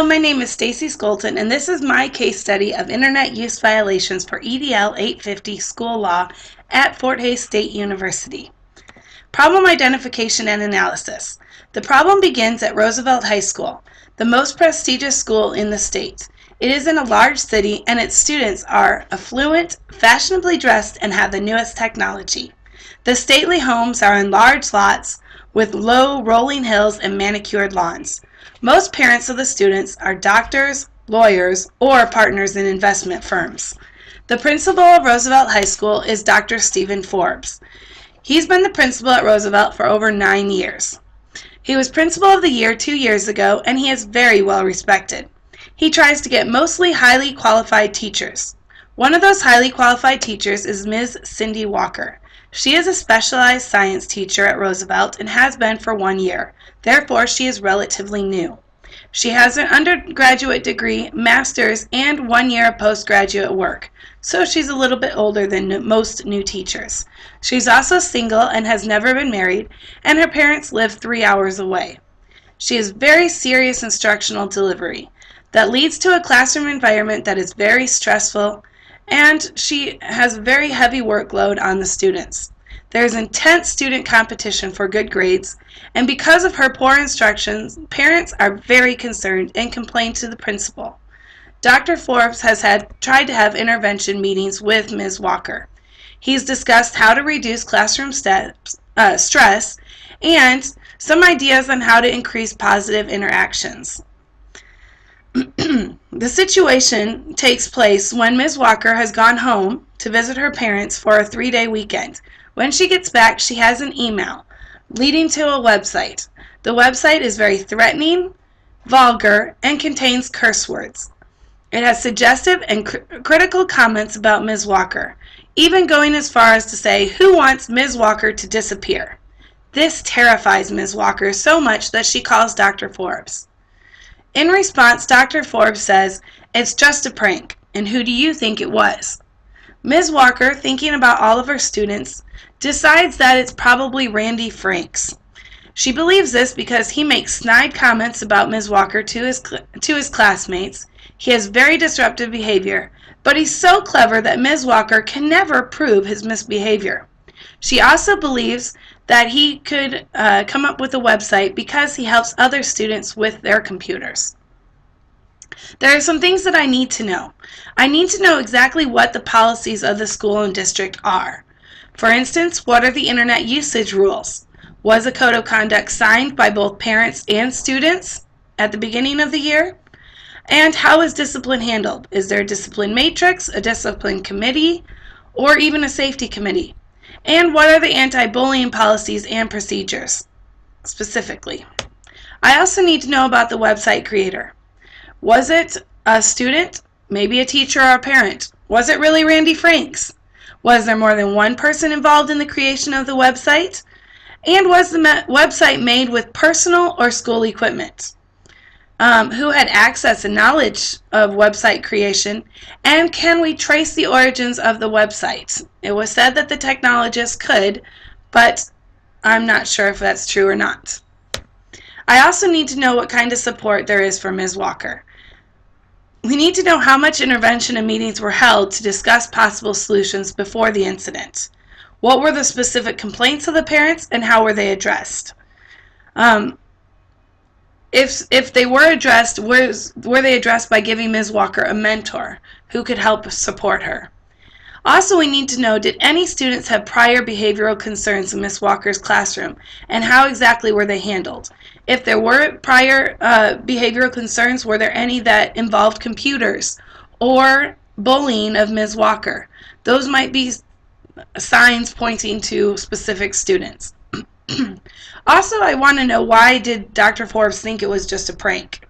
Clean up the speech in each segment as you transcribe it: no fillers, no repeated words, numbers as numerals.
Hello, my name is Stacy Skolton, and this is my case study of Internet use violations for EDL 850 school law at Fort Hays State University. Problem identification and analysis. The problem begins at Roosevelt High School, the most prestigious school in the state. It is in a large city, and its students are affluent, fashionably dressed, and have the newest technology. The stately homes are in large lots with low rolling hills and manicured lawns. Most parents of the students are doctors, lawyers, or partners in investment firms. The principal of Roosevelt High School is Dr. Stephen Forbes. He's been the principal at Roosevelt for over 9 years. He was principal of the year 2 years ago, and he is very well respected. He tries to get mostly highly qualified teachers. One of those highly qualified teachers is Ms. Cindy Walker. She is a specialized science teacher at Roosevelt and has been for 1 year. Therefore, she is relatively new. She has an undergraduate degree, master's, and 1 year of postgraduate work, so she's a little bit older than most new teachers. She's also single and has never been married, and her parents live 3 hours away. She has very serious instructional delivery that leads to a classroom environment that is very stressful, and she has a very heavy workload on the students. There is intense student competition for good grades, and because of her poor instructions, parents are very concerned and complain to the principal. Dr. Forbes has tried to have intervention meetings with Ms. Walker. He's discussed how to reduce classroom stress and some ideas on how to increase positive interactions. The situation takes place when Ms. Walker has gone home to visit her parents for a 3-day weekend. When she gets back, she has an email leading to a website. The website is very threatening, vulgar, and contains curse words. It has suggestive and critical comments about Ms. Walker, even going as far as to say, "Who wants Ms. Walker to disappear?" This terrifies Ms. Walker so much that she calls Dr. Forbes. In response, Dr. Forbes says, "It's just a prank, and who do you think it was?" Ms. Walker, thinking about all of her students, decides that it's probably Randy Franks. She believes this because he makes snide comments about Ms. Walker to his classmates. He has very disruptive behavior, but he's so clever that Ms. Walker can never prove his misbehavior. She also believes that he could come up with a website because he helps other students with their computers. There are some things that I need to know. I need to know exactly what the policies of the school and district are. For instance, what are the internet usage rules? Was a code of conduct signed by both parents and students at the beginning of the year? And how is discipline handled? Is there a discipline matrix, a discipline committee, or even a safety committee? And what are the anti-bullying policies and procedures, specifically? I also need to know about the website creator. Was it a student, maybe a teacher or a parent? Was it really Randy Franks? Was there more than one person involved in the creation of the website? And was the website made with personal or school equipment? Who had access and knowledge of website creation, and can we trace the origins of the website? It was said that the technologists could, but I'm not sure if that's true or not. I also need to know what kind of support there is for Ms. Walker. We need to know how much intervention and meetings were held to discuss possible solutions before the incident. What were the specific complaints of the parents, and how were they addressed? If they were addressed, were they addressed by giving Ms. Walker a mentor who could help support her? Also, we need to know, did any students have prior behavioral concerns in Ms. Walker's classroom, and how exactly were they handled? If there were prior behavioral concerns, were there any that involved computers or bullying of Ms. Walker? Those might be signs pointing to specific students. Also, I want to know, why did Dr. Forbes think it was just a prank?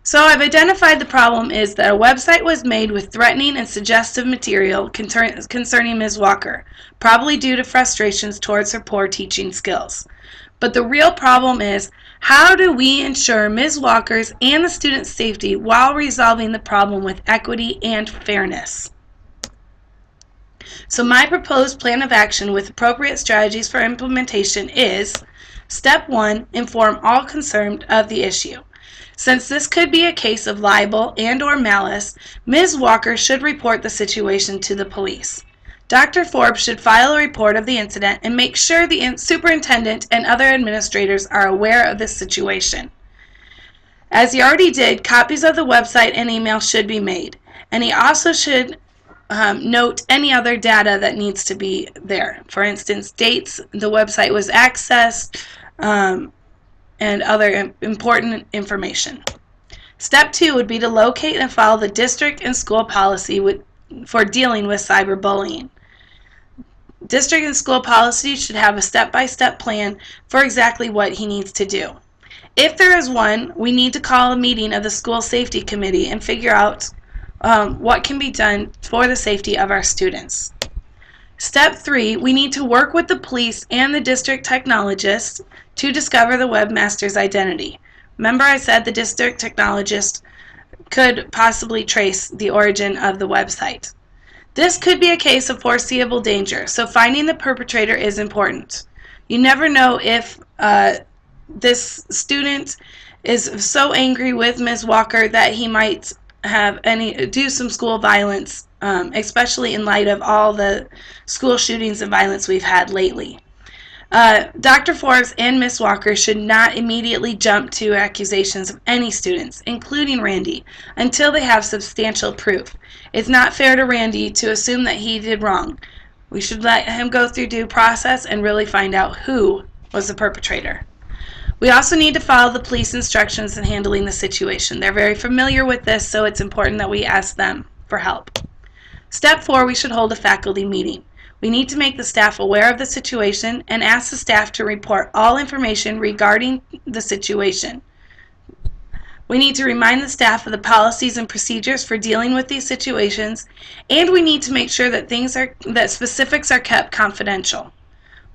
So I've identified the problem is that a website was made with threatening and suggestive material concerning Ms. Walker, probably due to frustrations towards her poor teaching skills. But the real problem is, how do we ensure Ms. Walker's and the students' safety while resolving the problem with equity and fairness? So my proposed plan of action with appropriate strategies for implementation is: Step 1, inform all concerned of the issue. Since this could be a case of libel and/or malice, Ms. Walker should report the situation to the police. Dr. Forbes should file a report of the incident and make sure the superintendent and other administrators are aware of this situation. As he already did, copies of the website and email should be made, and he also should note any other data that needs to be there. For instance, dates the website was accessed, and other important information. Step 2 would be to locate and follow the district and school policy for dealing with cyberbullying. District and school policy should have a step-by-step plan for exactly what he needs to do. If there is one, we need to call a meeting of the school safety committee and figure out what can be done for the safety of our students. Step 3, we need to work with the police and the district technologist to discover the webmaster's identity. Remember I said the district technologist could possibly trace the origin of the website. This could be a case of foreseeable danger, so finding the perpetrator is important. You never know if this student is so angry with Ms. Walker that he might do some school violence, especially in light of all the school shootings and violence we've had lately. Dr. Forbes and Ms. Walker should not immediately jump to accusations of any students, including Randy, until they have substantial proof. It's not fair to Randy to assume that he did wrong. We should let him go through due process and really find out who was the perpetrator. We also need to follow the police instructions in handling the situation. They're very familiar with this, so it's important that we ask them for help. Step 4, we should hold a faculty meeting. We need to make the staff aware of the situation and ask the staff to report all information regarding the situation. We need to remind the staff of the policies and procedures for dealing with these situations, and we need to make sure that specifics are kept confidential.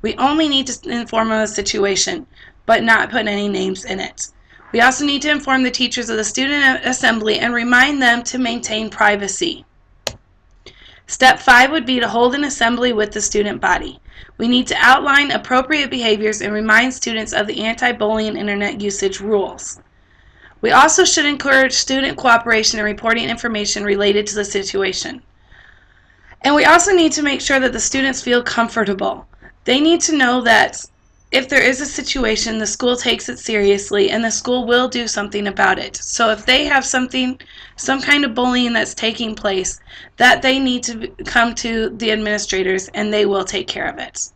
We only need to inform of the situation, but not put any names in it. We also need to inform the teachers of the student assembly and remind them to maintain privacy. Step 5 would be to hold an assembly with the student body. We need to outline appropriate behaviors and remind students of the anti-bullying internet usage rules. We also should encourage student cooperation in reporting information related to the situation. And we also need to make sure that the students feel comfortable. They need to know that if there is a situation, the school takes it seriously and the school will do something about it. So if they have some kind of bullying that's taking place, that they need to come to the administrators and they will take care of it.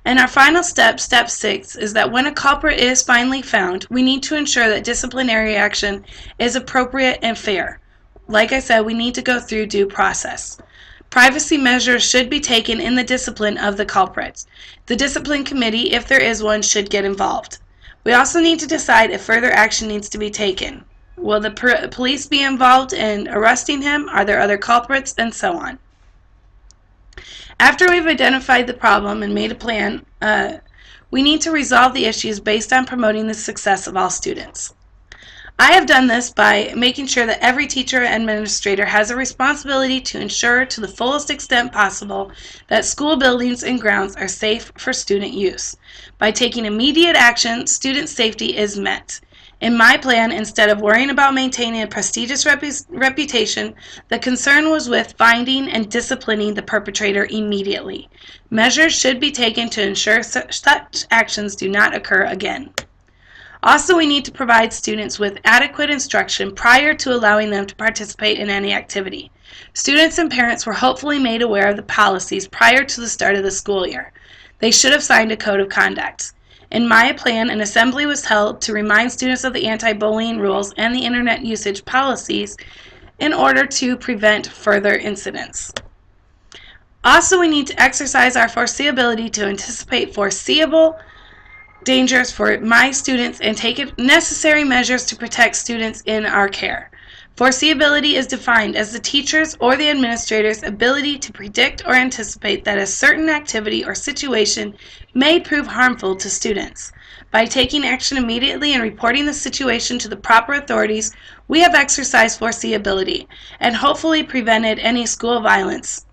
And our final step, step 6, is that when a culprit is finally found, we need to ensure that disciplinary action is appropriate and fair. Like I said, we need to go through due process. Privacy measures should be taken in the discipline of the culprits. The discipline committee, if there is one, should get involved. We also need to decide if further action needs to be taken. Will the police be involved in arresting him? Are there other culprits? And so on. After we've identified the problem and made a plan, we need to resolve the issues based on promoting the success of all students. I have done this by making sure that every teacher and administrator has a responsibility to ensure to the fullest extent possible that school buildings and grounds are safe for student use. By taking immediate action, student safety is met. In my plan, instead of worrying about maintaining a prestigious reputation, the concern was with finding and disciplining the perpetrator immediately. Measures should be taken to ensure such actions do not occur again. Also, we need to provide students with adequate instruction prior to allowing them to participate in any activity. Students and parents were hopefully made aware of the policies prior to the start of the school year. They should have signed a code of conduct. In my plan, an assembly was held to remind students of the anti-bullying rules and the internet usage policies in order to prevent further incidents. Also, we need to exercise our foreseeability to anticipate foreseeable dangers for my students and take necessary measures to protect students in our care. Foreseeability is defined as the teacher's or the administrator's ability to predict or anticipate that a certain activity or situation may prove harmful to students. By taking action immediately and reporting the situation to the proper authorities, we have exercised foreseeability and hopefully prevented any school violence.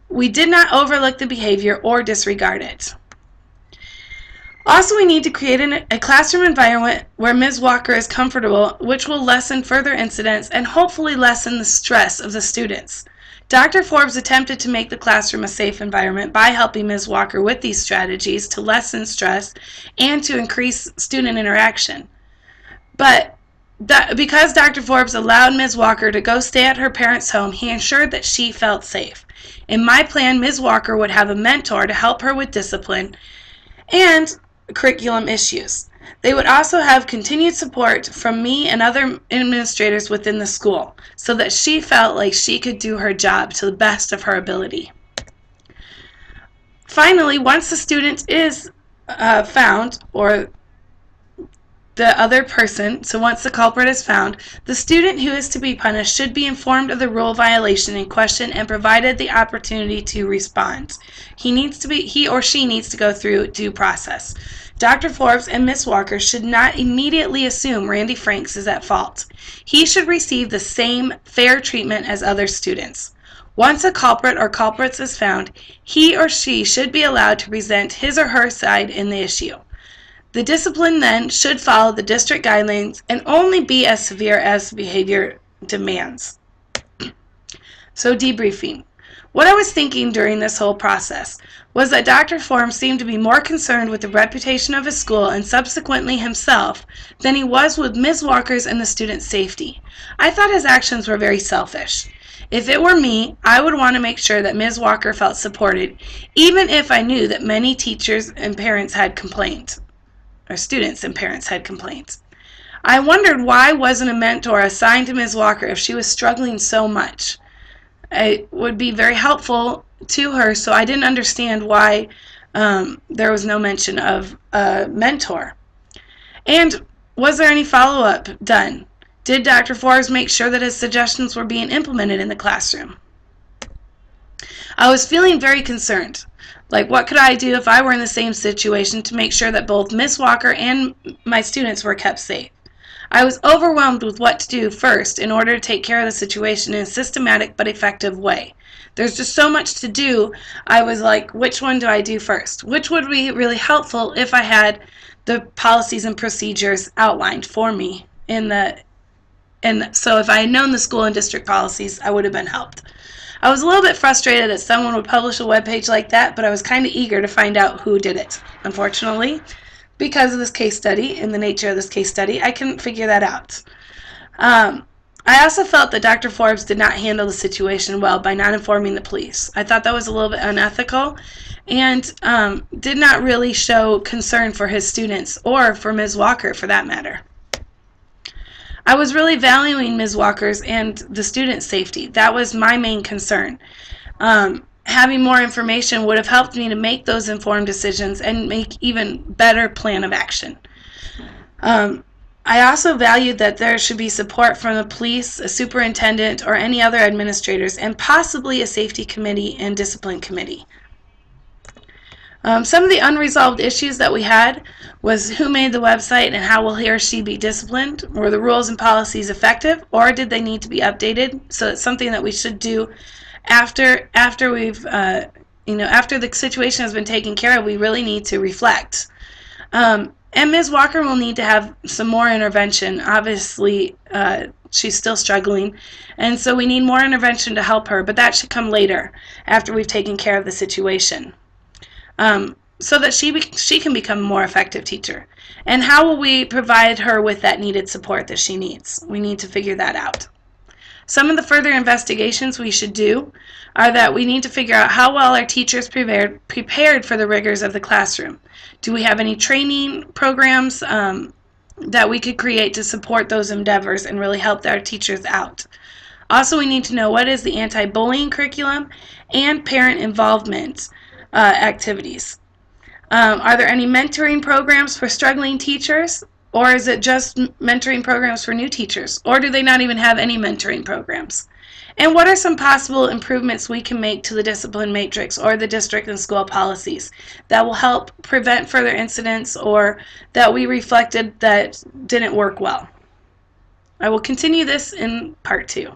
We did not overlook the behavior or disregard it. Also, we need to create a classroom environment where Ms. Walker is comfortable, which will lessen further incidents and hopefully lessen the stress of the students. Dr. Forbes attempted to make the classroom a safe environment by helping Ms. Walker with these strategies to lessen stress and to increase student interaction. But because Dr. Forbes allowed Ms. Walker to go stay at her parents' home, he ensured that she felt safe. In my plan, Ms. Walker would have a mentor to help her with discipline and curriculum issues. They would also have continued support from me and other administrators within the school so that she felt like she could do her job to the best of her ability. Finally, once the student is found, or the other person, so once the culprit is found, the student who is to be punished should be informed of the rule violation in question and provided the opportunity to respond. He or she needs to go through due process. Dr. Forbes and Ms. Walker should not immediately assume Randy Franks is at fault. He should receive the same fair treatment as other students. Once a culprit or culprits is found, he or she should be allowed to present his or her side in the issue. The discipline then should follow the district guidelines and only be as severe as behavior demands. So, debriefing. What I was thinking during this whole process was that Dr. Forbes seemed to be more concerned with the reputation of his school and subsequently himself than he was with Ms. Walker's and the students' safety. I thought his actions were very selfish. If it were me, I would want to make sure that Ms. Walker felt supported, even if I knew that many teachers and parents had complained. Or students and parents had complaints. I wondered why wasn't a mentor assigned to Ms. Walker if she was struggling so much. It would be very helpful to her, so I didn't understand why there was no mention of a mentor. And was there any follow-up done? Did Dr. Forbes make sure that his suggestions were being implemented in the classroom? I was feeling very concerned. Like, what could I do if I were in the same situation to make sure that both Miss Walker and my students were kept safe? I was overwhelmed with what to do first in order to take care of the situation in a systematic but effective way. There's just so much to do. I was like, which one do I do first? Which would be really helpful if I had the policies and procedures outlined for me and so if I had known the school and district policies, I would have been helped. I was a little bit frustrated that someone would publish a webpage like that, but I was kind of eager to find out who did it. Unfortunately, because of this case study and the nature of this case study, I couldn't figure that out. I also felt that Dr. Forbes did not handle the situation well by not informing the police. I thought that was a little bit unethical and did not really show concern for his students or for Ms. Walker for that matter. I was really valuing Ms. Walker's and the students' safety. That was my main concern. Having more information would have helped me to make those informed decisions and make even better plan of action. I also valued that there should be support from the police, a superintendent, or any other administrators, and possibly a safety committee and discipline committee. Some of the unresolved issues that we had was who made the website and how will he or she be disciplined? Were the rules and policies effective, or did they need to be updated? So it's something that we should do after we've after the situation has been taken care of. We really need to reflect. And Ms. Walker will need to have some more intervention. Obviously, she's still struggling, and so we need more intervention to help her, but that should come later after we've taken care of the situation. So that she can become a more effective teacher. And how will we provide her with that needed support that she needs? We need to figure that out. Some of the further investigations we should do are that we need to figure out how well our teachers prepared for the rigors of the classroom. Do we have any training programs that we could create to support those endeavors and really help our teachers out? Also, we need to know what is the anti-bullying curriculum and parent involvement activities. Are there any mentoring programs for struggling teachers, or is it just mentoring programs for new teachers, or do they not even have any mentoring programs? And what are some possible improvements we can make to the discipline matrix or the district and school policies that will help prevent further incidents or that we reflected that didn't work well? I will continue this in part 2.